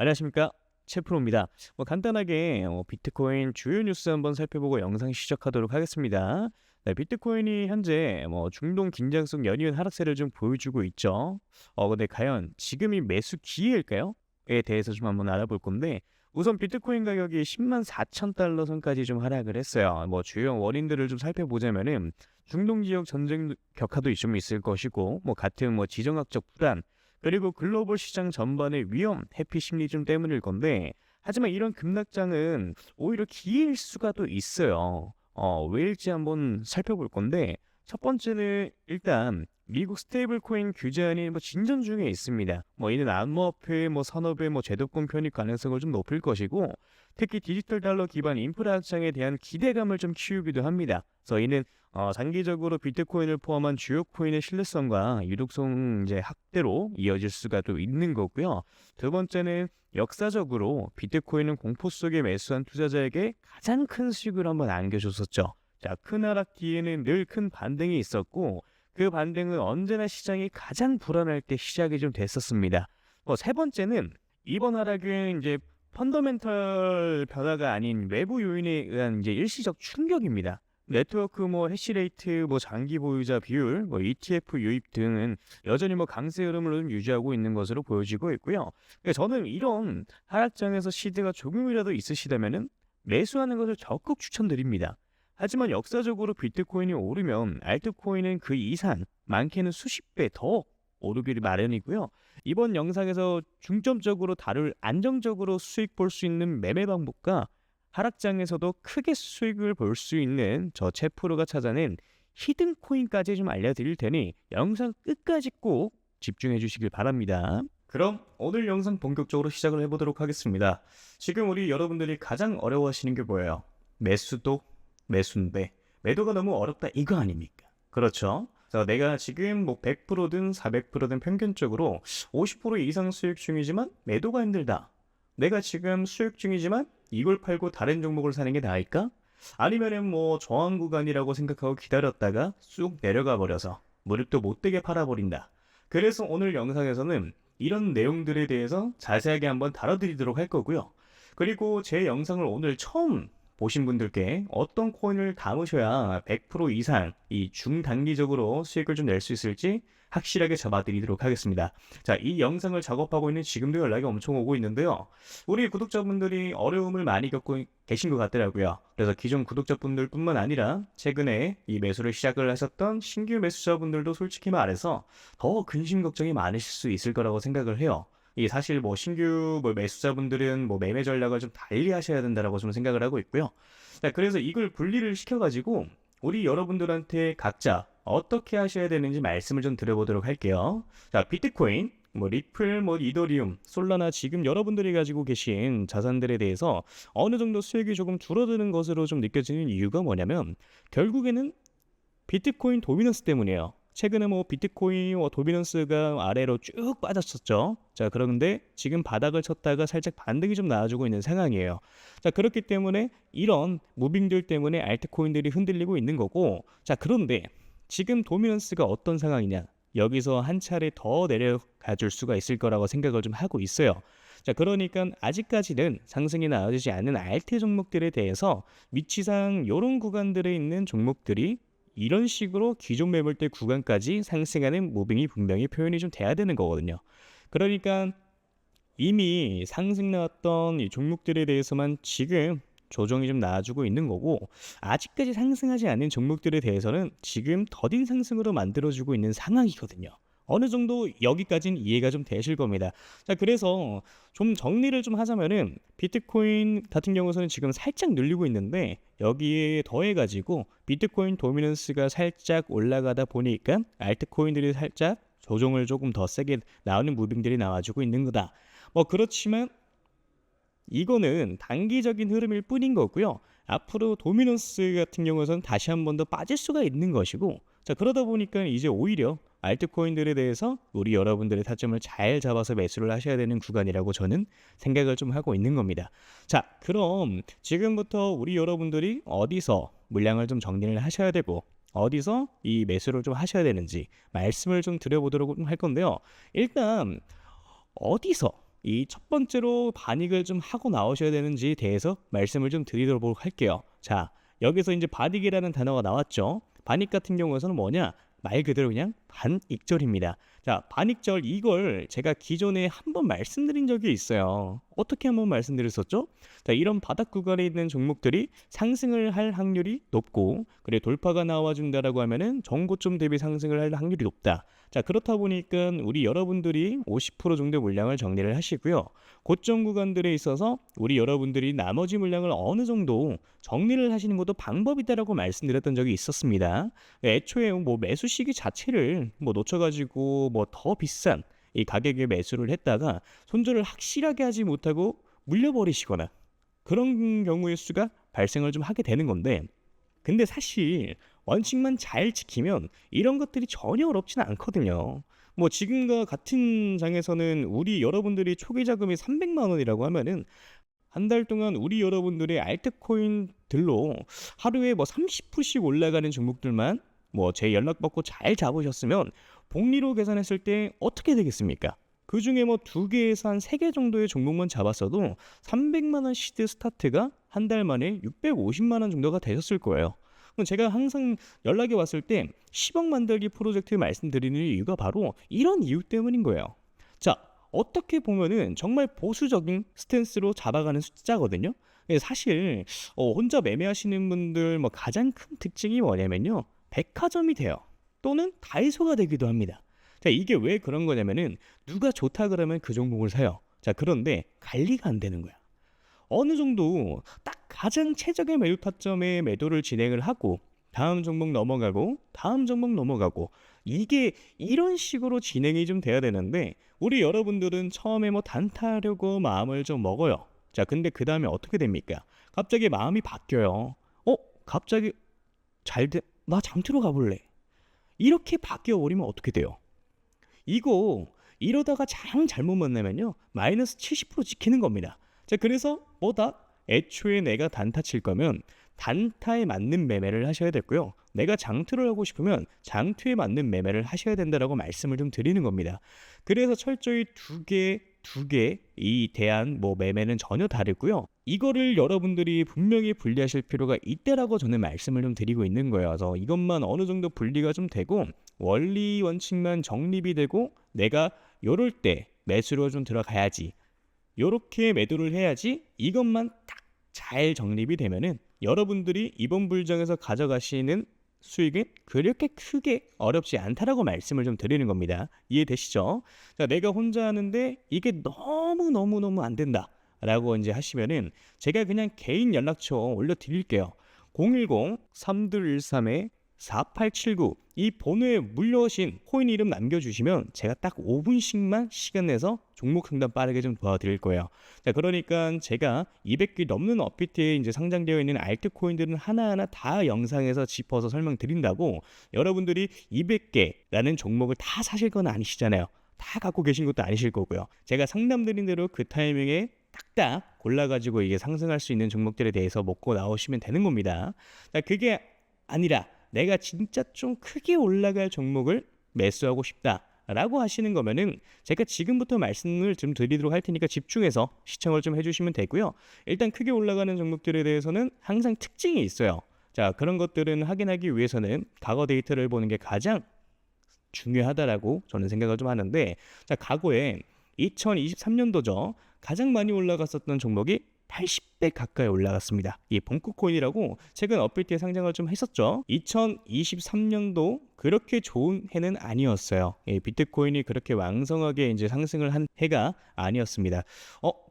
안녕하십니까, 최프로입니다. 간단하게 비트코인 주요 뉴스 한번 살펴보고 영상 시작하도록 하겠습니다. 네, 비트코인이 현재 중동 긴장성 연이은 하락세를 좀 보여주고 있죠. 근데 과연 지금이 매수 기회일까요? 에 대해서 좀 한번 알아볼 건데, 우선 비트코인 가격이 10만 4천 달러 선까지 좀 하락을 했어요. 주요 원인들을 좀 살펴보자면은 중동 지역 전쟁 격화도 좀 있을 것이고, 같은 지정학적 불안, 그리고 글로벌 시장 전반의 위험, 회피 심리즘 때문일 건데, 하지만 이런 급락장은 오히려 기회일 수가 또 있어요. 왜일지 한번 살펴볼 건데, 첫 번째는 일단 미국 스테이블 코인 규제안이 진전 중에 있습니다. 이는 암호화폐 산업의 제도권 편입 가능성을 좀 높일 것이고, 특히 디지털 달러 기반 인프라 확장에 대한 기대감을 좀 키우기도 합니다. 그래서 이는 장기적으로 비트코인을 포함한 주요 코인의 신뢰성과 유동성 확대로 이어질 수가 또 있는 거고요. 두 번째는 역사적으로 비트코인은 공포 속에 매수한 투자자에게 가장 큰 수익을 한번 안겨줬었죠. 자, 큰 하락 뒤에는 늘 큰 반등이 있었고, 그 반등은 언제나 시장이 가장 불안할 때 시작이 좀 됐었습니다. 세 번째는 이번 하락은 펀더멘털 변화가 아닌 외부 요인에 의한 일시적 충격입니다. 네트워크 해시레이트 장기 보유자 비율 ETF 유입 등은 여전히 강세 흐름을 좀 유지하고 있는 것으로 보여지고 있고요. 그러니까 저는 이런 하락장에서 시드가 조금이라도 있으시다면은 매수하는 것을 적극 추천드립니다. 하지만 역사적으로 비트코인이 오르면 알트코인은 그 이상, 많게는 수십 배 더 오르기를 마련이고요. 이번 영상에서 중점적으로 다룰 안정적으로 수익 볼 수 있는 매매 방법과 하락장에서도 크게 수익을 볼 수 있는 저 채프로가 찾아낸 히든 코인까지 좀 알려드릴 테니 영상 끝까지 꼭 집중해 주시길 바랍니다. 그럼 오늘 영상 본격적으로 시작을 해보도록 하겠습니다. 지금 우리 여러분들이 가장 어려워하시는 게 뭐예요? 매수도 매수인데 매도가 너무 어렵다 이거 아닙니까? 그렇죠? 자, 내가 지금 100%든 400%든 평균적으로 50% 이상 수익 중이지만 매도가 힘들다. 내가 지금 수익 중이지만 이걸 팔고 다른 종목을 사는 게 나을까? 아니면은 저항 구간이라고 생각하고 기다렸다가 쑥 내려가 버려서 무릎도 못되게 팔아버린다. 그래서 오늘 영상에서는 이런 내용들에 대해서 자세하게 한번 다뤄드리도록 할 거고요. 그리고 제 영상을 오늘 처음 보신 분들께 어떤 코인을 담으셔야 100% 이상 이 중단기적으로 수익을 좀 낼 수 있을지 확실하게 잡아드리도록 하겠습니다. 자, 이 영상을 작업하고 있는 지금도 연락이 엄청 오고 있는데요. 우리 구독자분들이 어려움을 많이 겪고 계신 것 같더라고요. 그래서 기존 구독자분들 뿐만 아니라 최근에 이 매수를 시작을 하셨던 신규 매수자분들도 솔직히 말해서 더 근심 걱정이 많으실 수 있을 거라고 생각을 해요. 이 사실 신규 매수자분들은 매매 전략을 좀 달리 하셔야 된다라고 좀 생각을 하고 있고요. 자, 그래서 이걸 분리를 시켜가지고 우리 여러분들한테 각자 어떻게 하셔야 되는지 말씀을 좀 드려보도록 할게요. 자, 비트코인, 리플, 이더리움, 솔라나 지금 여러분들이 가지고 계신 자산들에 대해서 어느 정도 수익이 조금 줄어드는 것으로 좀 느껴지는 이유가 뭐냐면 결국에는 비트코인 도미넌스 때문이에요. 최근에 비트코인 도미넌스가 아래로 쭉 빠졌었죠. 자, 그런데 지금 바닥을 쳤다가 살짝 반등이 좀 나와주고 있는 상황이에요. 자, 그렇기 때문에 이런 무빙들 때문에 알트코인들이 흔들리고 있는 거고, 자, 그런데 지금 도미넌스가 어떤 상황이냐? 여기서 한 차례 더 내려가 줄 수가 있을 거라고 생각을 좀 하고 있어요. 자, 그러니까 아직까지는 상승이 나와주지 않는 알트 종목들에 대해서 위치상 이런 구간들에 있는 종목들이 이런 식으로 기존 매물대 구간까지 상승하는 무빙이 분명히 표현이 좀 돼야 되는 거거든요. 그러니까 이미 상승 나왔던 이 종목들에 대해서만 지금 조정이 좀 나와주고 있는 거고, 아직까지 상승하지 않는 종목들에 대해서는 지금 더딘 상승으로 만들어주고 있는 상황이거든요. 어느 정도 여기까지는 이해가 좀 되실 겁니다. 자, 그래서 좀 정리를 좀 하자면은 비트코인 같은 경우에는 지금 살짝 늘리고 있는데 여기에 더해가지고 비트코인 도미넌스가 살짝 올라가다 보니까 알트코인들이 살짝 조정을 조금 더 세게 나오는 무빙들이 나와주고 있는 거다. 그렇지만 이거는 단기적인 흐름일 뿐인 거고요. 앞으로 도미넌스 같은 경우에는 다시 한 번 더 빠질 수가 있는 것이고, 자, 그러다 보니까 이제 오히려 알트코인들에 대해서 우리 여러분들의 타점을 잘 잡아서 매수를 하셔야 되는 구간이라고 저는 생각을 좀 하고 있는 겁니다. 자, 그럼 지금부터 우리 여러분들이 어디서 물량을 좀 정리를 하셔야 되고 어디서 이 매수를 좀 하셔야 되는지 말씀을 좀 드려보도록 할 건데요. 일단 어디서 이 첫 번째로 반익을 좀 하고 나오셔야 되는지에 대해서 말씀을 좀 드리도록 할게요. 자, 여기서 이제 반익이라는 단어가 나왔죠. 반익 같은 경우에는 뭐냐? 말 그대로 그냥 반익절입니다. 자, 반익절 이걸 제가 기존에 한번 말씀드린 적이 있어요. 어떻게 한번 말씀드렸었죠? 자, 이런 바닥 구간에 있는 종목들이 상승을 할 확률이 높고, 그래 돌파가 나와준다라고 하면은 전고점 대비 상승을 할 확률이 높다. 자, 그렇다 보니까 우리 여러분들이 50% 정도 물량을 정리를 하시고요. 고점 구간들에 있어서 우리 여러분들이 나머지 물량을 어느 정도 정리를 하시는 것도 방법이다라고 말씀드렸던 적이 있었습니다. 애초에 뭐 매수 시기 자체를 뭐 놓쳐가지고 뭐 더 비싼 이 가격에 매수를 했다가 손절을 확실하게 하지 못하고 물려버리시거나 그런 경우의 수가 발생을 좀 하게 되는 건데, 근데 사실 원칙만 잘 지키면 이런 것들이 전혀 어렵지는 않거든요. 뭐 지금과 같은 장에서는 우리 여러분들이 초기 자금이 300만 원이라고 하면은 한 달 동안 우리 여러분들의 알트코인들로 하루에 뭐 30%씩 올라가는 종목들만 뭐 제 연락 받고 잘 잡으셨으면 복리로 계산했을 때 어떻게 되겠습니까? 그 중에 뭐 2개에서 한 3개 정도의 종목만 잡았어도 300만 원 시드 스타트가 한 달 만에 650만 원 정도가 되셨을 거예요. 그럼 제가 항상 연락이 왔을 때 10억 만들기 프로젝트 말씀드리는 이유가 바로 이런 이유 때문인 거예요. 자, 어떻게 보면은 정말 보수적인 스탠스로 잡아가는 숫자거든요. 사실 혼자 매매하시는 분들 뭐 가장 큰 특징이 뭐냐면요, 백화점이 돼요. 또는 다이소가 되기도 합니다. 자, 이게 왜 그런 거냐면은 누가 좋다 그러면 그 종목을 사요. 자, 그런데 관리가 안 되는 거야. 어느 정도 딱 가장 최적의 매도 타점에 매도를 진행을 하고 다음 종목 넘어가고 다음 종목 넘어가고, 이게 이런 식으로 진행이 좀 돼야 되는데 우리 여러분들은 처음에 뭐 단타하려고 마음을 좀 먹어요. 자, 근데 그 다음에 어떻게 됩니까? 갑자기 마음이 바뀌어요. 갑자기 나 잠들어 가볼래. 이렇게 바뀌어 버리면 어떻게 돼요? 이거 이러다가 잘못 만나면요, 마이너스 70% 찍히는 겁니다. 자, 그래서 뭐다? 애초에 내가 단타 칠 거면 단타에 맞는 매매를 하셔야 됐고요. 내가 장투를 하고 싶으면 장투에 맞는 매매를 하셔야 된다라고 말씀을 좀 드리는 겁니다. 그래서 철저히 두 개 이 대한 뭐 매매는 전혀 다르고요. 이거를 여러분들이 분명히 분리하실 필요가 있다라고 저는 말씀을 좀 드리고 있는 거예요. 그래서 이것만 어느 정도 분리가 좀 되고 원리 원칙만 정립이 되고 내가 요럴 때 매수로 좀 들어가야지, 요렇게 매도를 해야지, 이것만 딱 잘 정립이 되면은 여러분들이 이번 불장에서 가져가시는 수익은 그렇게 크게 어렵지 않다라고 말씀을 좀 드리는 겁니다. 이해되시죠? 자, 내가 혼자 하는데 이게 너무 안 된다 라고 이제 하시면은 제가 그냥 개인 연락처 올려드릴게요. 010-3213-4879 이 번호에 물려오신 코인 이름 남겨주시면 제가 딱 5분씩만 시간 내서 종목 상담 빠르게 좀 도와드릴 거예요. 자, 그러니까 제가 200개 넘는 업비트에 이제 상장되어 있는 알트 코인들은 하나하나 다 영상에서 짚어서 설명드린다고, 여러분들이 200개라는 종목을 다 사실 건 아니시잖아요. 다 갖고 계신 것도 아니실 거고요. 제가 상담드린 대로 그 타이밍에 딱딱 골라가지고 이게 상승할 수 있는 종목들에 대해서 먹고 나오시면 되는 겁니다. 자, 그게 아니라 내가 진짜 좀 크게 올라갈 종목을 매수하고 싶다라고 하시는 거면은 제가 지금부터 말씀을 좀 드리도록 할 테니까 집중해서 시청을 좀 해주시면 되고요. 일단 크게 올라가는 종목들에 대해서는 항상 특징이 있어요. 자, 그런 것들은 확인하기 위해서는 과거 데이터를 보는 게 가장 중요하다라고 저는 생각을 좀 하는데, 자, 과거에 2023년도죠. 가장 많이 올라갔었던 종목이 80배 가까이 올라갔습니다. 이 봉코코인이라고 최근 업비트에 상장을 좀 했었죠. 2023년도 그렇게 좋은 해는 아니었어요. 비트코인이 그렇게 왕성하게 이제 상승을 한 해가 아니었습니다.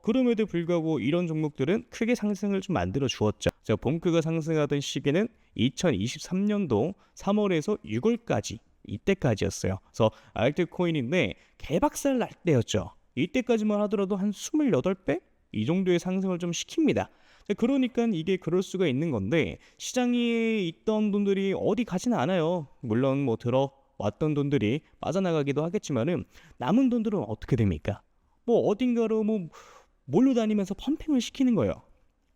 그럼에도 불구하고 이런 종목들은 크게 상승을 좀 만들어 주었죠. 봉크가 상승하던 시기는 2023년도 3월에서 6월까지 이때까지였어요. 그래서 알트코인인데 개박살 날 때였죠. 이때까지만 하더라도 한 28배? 이 정도의 상승을 좀 시킵니다. 그러니까 이게 그럴 수가 있는 건데, 시장에 있던 돈들이 어디 가지는 않아요. 물론 뭐 들어왔던 돈들이 빠져나가기도 하겠지만은 남은 돈들은 어떻게 됩니까? 뭐 어딘가로 뭐 몰로 다니면서 펌핑을 시키는 거예요.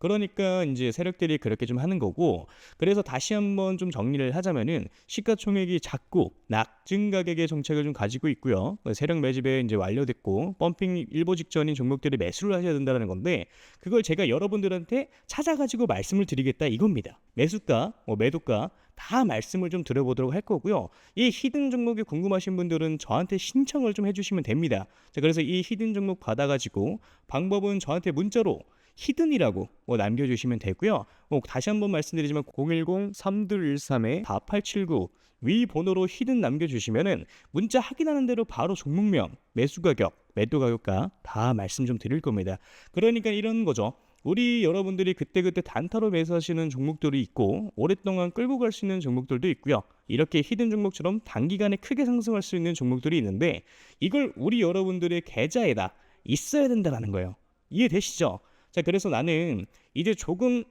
그러니까 인제 세력들이 그렇게 좀 하는 거고, 그래서 다시 한번 좀 정리를 하자면은 시가총액이 작고 낙증 가격의 정책을 좀 가지고 있고요. 세력 매집에 인제 완료됐고 펌핑 일보 직전인 종목들을 매수를 하셔야 된다는 건데, 그걸 제가 여러분들한테 찾아 가지고 말씀을 드리겠다 이겁니다. 매수가, 매도가 다 말씀을 좀 드려보도록 할 거고요. 이 히든 종목이 궁금하신 분들은 저한테 신청을 좀 해주시면 됩니다. 자, 그래서 이 히든 종목 받아가지고 방법은 저한테 문자로 히든이라고 남겨주시면 되고요. 다시 한번 말씀드리지만 010-3213-4879 위 번호로 히든 남겨주시면은 문자 확인하는 대로 바로 종목명, 매수 가격, 매도 가격과 다 말씀 좀 드릴 겁니다. 그러니까 이런 거죠. 우리 여러분들이 그때그때 단타로 매수하시는 종목들이 있고 오랫동안 끌고 갈 수 있는 종목들도 있고요. 이렇게 히든 종목처럼 단기간에 크게 상승할 수 있는 종목들이 있는데, 이걸 우리 여러분들의 계좌에다 있어야 된다는 거예요. 이해되시죠? 자, 그래서 나는 이제 조금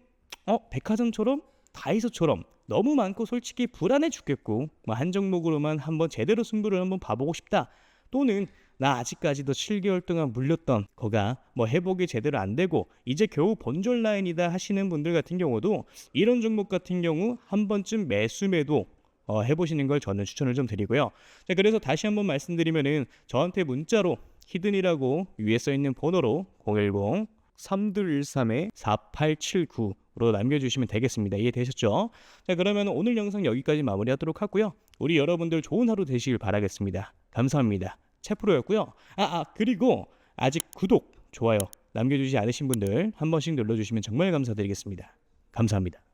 백화점처럼 다이소처럼 너무 많고 솔직히 불안해 죽겠고 한 종목으로만 한번 제대로 승부를 한번 봐보고 싶다, 또는 나 아직까지도 7개월 동안 물렸던 거가 회복이 제대로 안 되고 이제 겨우 본전 라인이다 하시는 분들 같은 경우도 이런 종목 같은 경우 한 번쯤 매수 매도 해보시는 걸 저는 추천을 좀 드리고요. 자, 그래서 다시 한번 말씀드리면은 저한테 문자로 히든이라고 위에 써 있는 번호로 010-3213-4879로 남겨주시면 되겠습니다. 이해되셨죠? 자, 그러면 오늘 영상 여기까지 마무리하도록 하고요. 우리 여러분들 좋은 하루 되시길 바라겠습니다. 감사합니다. 채프로였고요. 그리고 아직 구독, 좋아요 남겨주지 않으신 분들 한 번씩 눌러주시면 정말 감사드리겠습니다. 감사합니다.